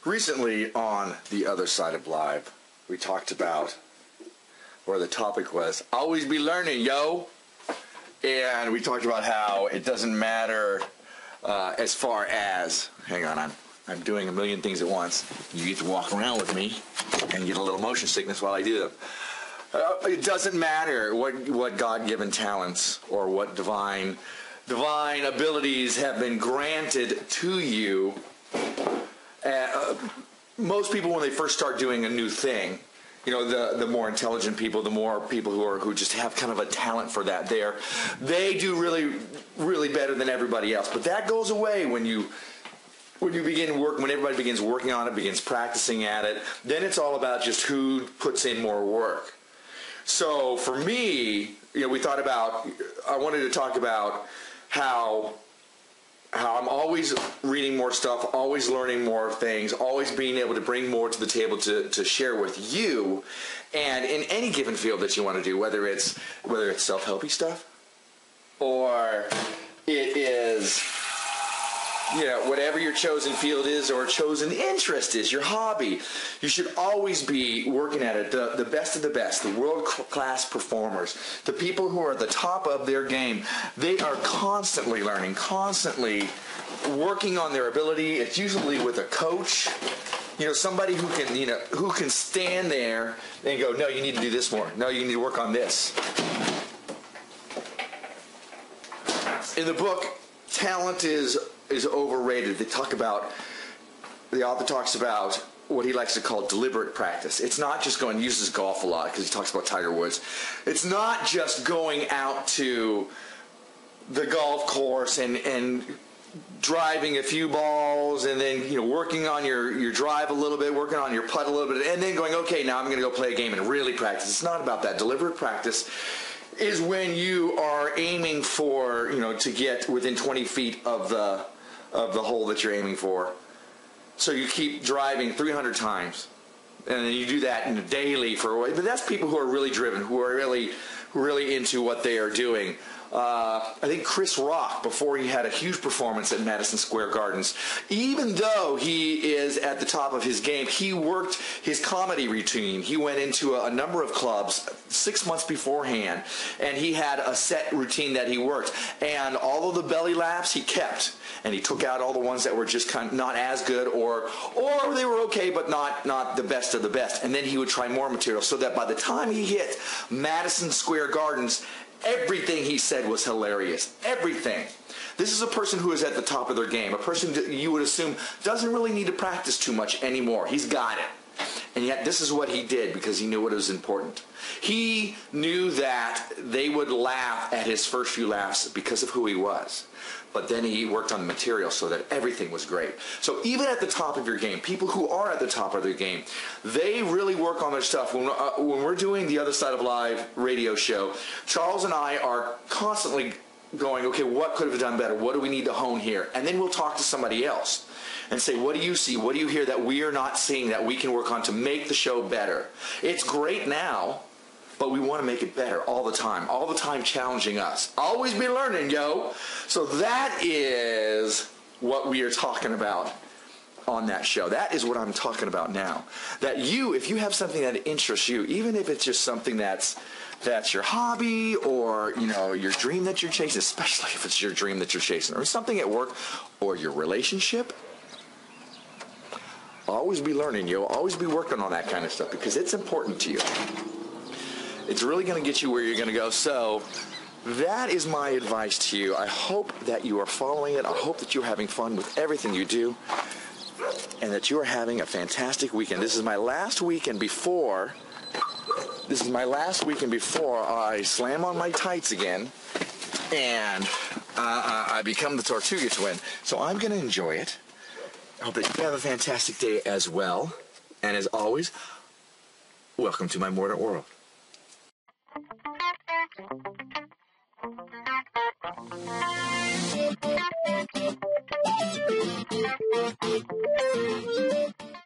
Recently on The Other Side of Live, we talked about, or the topic was, always be learning, yo. And we talked about how it doesn't matter as far as, hang on, I'm doing a million things at once. You get to walk around with me and get a little motion sickness while I do them. It doesn't matter what God-given talents or what divine abilities have been granted to you. Most people, when they first start doing a new thing, you know, the more intelligent people, the more people who just have kind of a talent for that, they do really better than everybody else. But that goes away when you begin work, when everybody begins working on it, begins practicing at it. Then it's all about just who puts in more work. So for me, you know, I wanted to talk about how I'm always reading more stuff, always learning more things, always being able to bring more to the table to share with you, and in any given field that you want to do, whether it's self-helpy stuff, or it is, you know, whatever your chosen field is or chosen interest is, your hobby, you should always be working at it. The best of the best, the world-class performers, the people who are at the top of their game, they are constantly learning, constantly working on their ability. It's usually with a coach, you know, somebody who can stand there and go, no, you need to do this more. No, you need to work on this. In the book, Talent is overrated. The author talks about what he likes to call deliberate practice. It's not just going, uses golf a lot because he talks about Tiger Woods. It's not just going out to the golf course and driving a few balls and then, you know, working on your drive a little bit, working on your putt a little bit, and then going, okay, now I'm going to go play a game and really practice. It's not about that. Deliberate practice is when you are aiming for, you know, to get within 20 feet of the hole that you're aiming for. So you keep driving 300 times, and then you do that daily for a while. But that's people who are really driven, who are really into what they are doing. I think Chris Rock, before he had a huge performance at Madison Square Gardens, even though he is at the top of his game, he worked his comedy routine. He went into a number of clubs 6 months beforehand, and he had a set routine that he worked. And all of the belly laughs he kept, and he took out all the ones that were just kind of not as good, or they were okay, but not the best of the best. And then he would try more material, so that by the time he hit Madison Square Gardens, everything he said was hilarious. Everything. This is a person who is at the top of their game. A person you would assume doesn't really need to practice too much anymore. He's got it. And yet this is what he did because he knew what was important. He knew that they would laugh at his first few laughs because of who he was. But then he worked on the material so that everything was great. So even at the top of your game, people who are at the top of their game, they really work on their stuff. When we're doing the Other Side of Live radio show, Charles and I are constantly going, okay, what could have done better? What do we need to hone here? And then we'll talk to somebody else and say, what do you see? What do you hear that we are not seeing that we can work on to make the show better? It's great now, but we want to make it better all the time challenging us. Always be learning, yo. So that is what we are talking about on that show. That is what I'm talking about now. That you, if you have something that interests you, even if it's just something that's your hobby or, you know, your dream that you're chasing, especially if it's your dream that you're chasing, or something at work or your relationship, always be learning, yo. Always be working on that kind of stuff because it's important to you. It's really going to get you where you're going to go. So that is my advice to you. I hope that you are following it. I hope that you're having fun with everything you do and that you are having a fantastic weekend. This is my last weekend before I slam on my tights again and I become the Tortuga Twin. So I'm going to enjoy it. I hope that you have a fantastic day as well. And as always, welcome to my modern world.